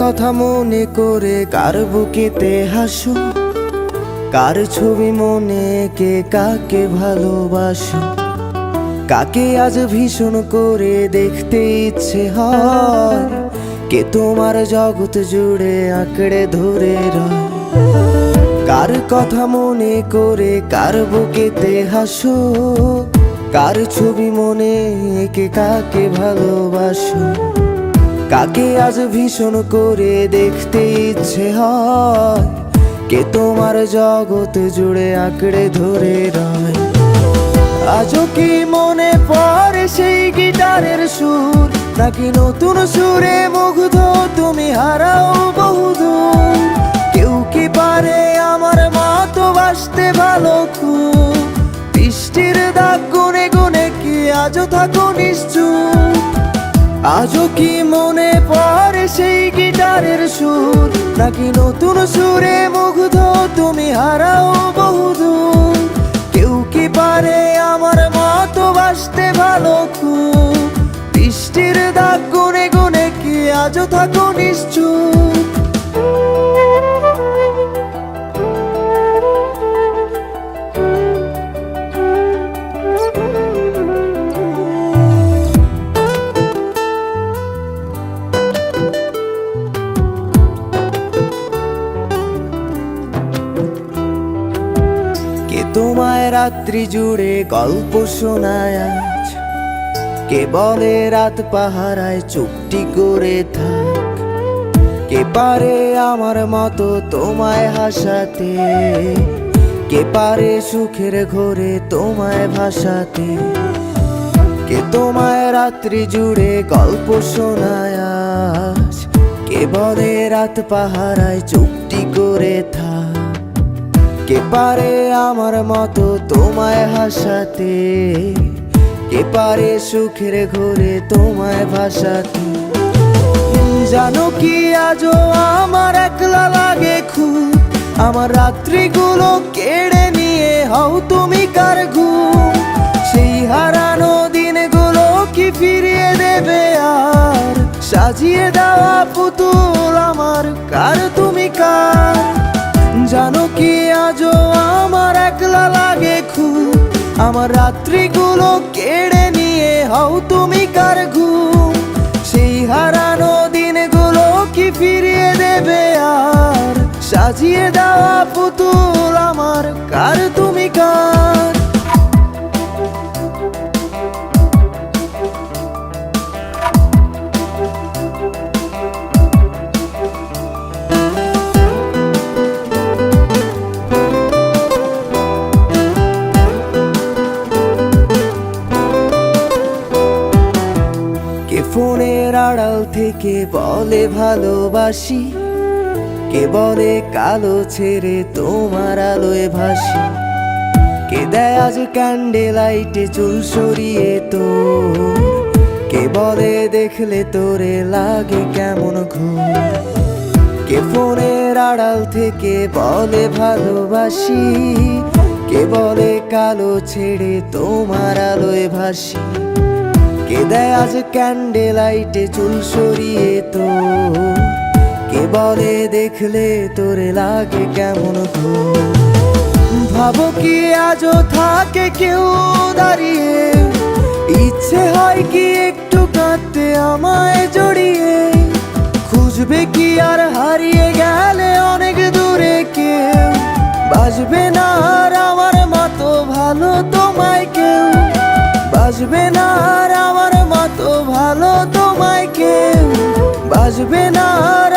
কথা মনে করে কার বুকেতে হাসো, কার ছবি মনে কে কাকে ভালোবাসো, কাকে আজ ভীষণ করে দেখতে ইচ্ছে হয়, কে তোমার জগৎ জুড়ে আঁকড়ে ধরে রয়। কার কথা মনে করে কার বুকেতে হাসো, কার ছবি মনে কে কাকে ভালোবাসো, কাকে আজ ভীষণ করে দেখতে ইচ্ছে হয়, কে তোমার জগৎ জুড়ে আঁকড়ে ধরে রয়। আজও কি মনে পড়ে সেই গিটারের সুর, নাকি নতুন সুরে মুগ্ধ তুমি হারাও বহুদূর? কেউ কি পারে আমার মতো বাসতে ভালো খুব, বৃষ্টির দাগ গুনে গুনে কি আজও থাকো নিশ্চুপ? আজও কি মনে পড়ে সেই গিটারের সুর, নাকি নতুন সুরে মুগ্ধ তুমি হারাও বহুদূর? কেউ কি পারে আমার মতো বাসতে ভালো খুব, বৃষ্টির দাগ গুনে গুনে কি আজও থাকো নিশ্চুপ? কে তোমায় রাত্রি জুড়ে গল্প শোনায় আজ, কে বলে রাত পাহারায় চুপটি করে থাক, কে পারে আমার মতো তোমায় হাসাতে, কে পারে সুখের ঘোরে তোমায় ভাসাতে? কে তোমায় রাত্রি জুড়ে গল্প শোনায় আজ, কে বলে রাত পাহারায় চুপটি করে থাক, কে পারে আমার মতো তোমায় হাসাতে, কে পারে সুখের ঘোরে তোমায় ভাসাতে? জানো কি আজও আমার একলা লাগে খুব, আমার রাত্রিগুলো কেড়ে নিয়ে হও তুমি কার ঘুম? সেই হারানো দিনগুলো কি ফিরিয়ে দেবে আর, সাজিয়ে দেওয়া পুতুল আমার কার তুমি কার? জানো কি আজও আমার একলা লাগে খুব, আমার রাত্রিগুলো কেড়ে নিয়ে হও তুমি কার ঘুম? সেই হারানো দিনগুলো কি ফিরিয়ে দেবে আর, সাজিয়ে দেওয়া পুতুল আমার কার তুমি কার? কে ফোনের আড়াল থেকে বলে ভালোবাসি, কে বলে কালো ছেড়ে তোমার আলোয় ভাসি, কে দেয় আজ ক্যান্ডেল লাইটে চুল সরিয়ে তোর, কে বলে দেখলে তোরে লাগে কেমন ঘুম? কে ফোনের আড়াল থেকে বলে ভালোবাসি, কে বলে কালো ছেড়ে তোমার আলোয় ভাসি, কে দেয় আজ ক্যান্ডেল লাইটে চুল সরিয়ে তোর, কে বলে দেখলে তোরে লাগে কেমন ঘুম? ভাবো কি আজও থাকে কেউ দাঁড়িয়ে, ইচ্ছে হয় কি একটু কাঁদতে আমায় জড়িয়ে? খুঁজবে কি আর হারিয়ে গেলে অনেক দূরে কেউ, বাসবে না আর আমার মতো ভালো তোমায় কেউ, বাসবে না আর আমার মতো ভালো তোমায় কেউ, বাসবে না আর